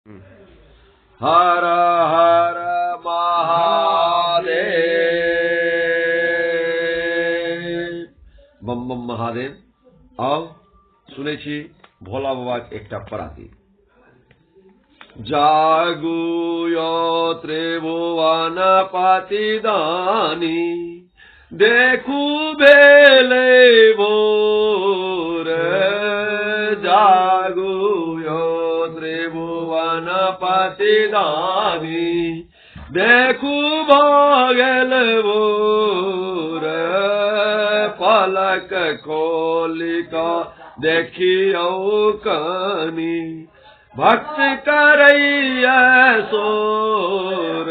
हर हर महादेव। बम बम महादेव। आओ सुने छी भोला बाबा के एकटा पराती। जागुयो त्रिभुवन पतिदानी, देखू भेले भोर। जागुयो त्रिभुवन पतिदानी, देखू भगल भोर। पलक खोलिका देखियो कनी, भक्त करैया सोर।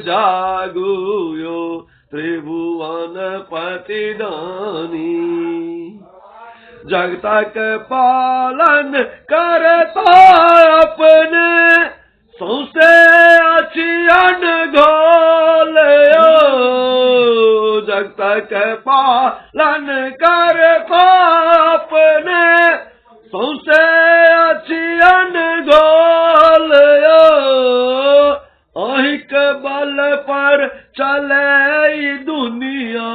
जागुयो त्रिभुवन पतिदानी, जगतक पालन करता अपने, सौसे अचियन घोलयो। जगतक पालन करता अपने, सौसे अचियन घोलयो। अहिक बल पर चले दुनिया,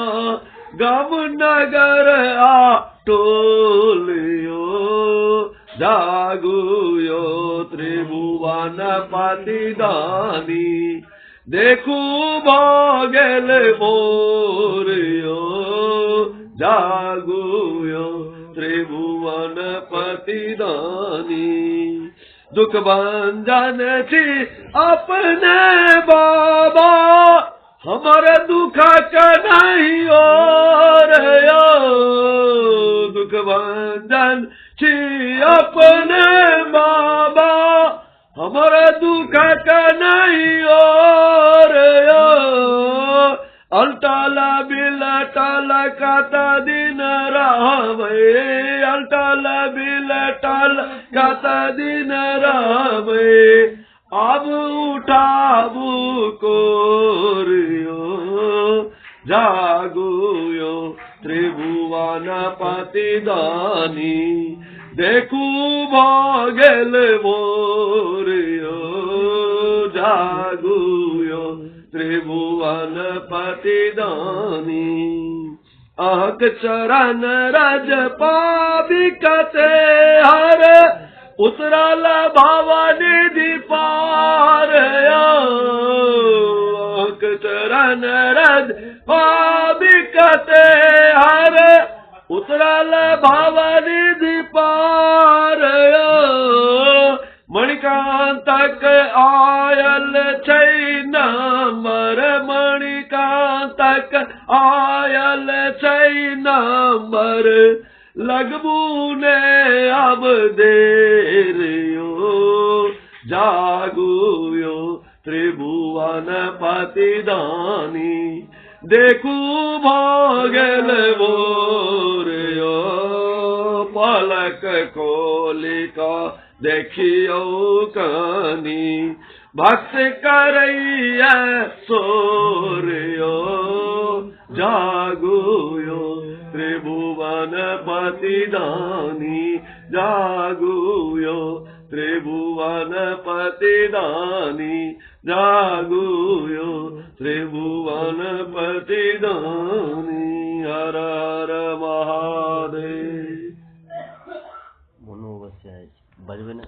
गम नगर आ टोलियो। जागुयो त्रिभुवन पतिदानी, देखू भगल भोरियो। जागुयो त्रिभुवन पतिदानी, दुख भंजन छी अपने बाबा, हमर दुख नहीं और। दुख भंजन छी अपने बाबा, हमर दुख नहीं और। अलटल बिलटल कत दिन रहबै, अलटल बिलटल कत दिन रहबै। अब उठाबू कोरियो, जागुयो त्रिभुवन पतिदानी, देखू भगल भोरियो। जागुयो त्रिभुवन पतिदानी, अहक चरण रज पाविकते हर, उतरल भवनिधि पार। अहक चरण रज पाविकते हर, उतरल भवनिधि पार। मणिकांतक आयल छै नंबर, मणिकांतक आयल छै नंबर। लगबू ने अब देरियो, जागुयो त्रिभुवन पतिदानी, देखू भगल भोरियो। पलक खोलिका देखियो कनी, भक्त करैया सोरियो। जागुयो त्रिभुवन पतिदानी, जागुयो त्रिभुवन पतिदानी, जागुयो त्रिभुवन पतिदानी। हर हर महादेव। मनो बच्चा बजबे ना।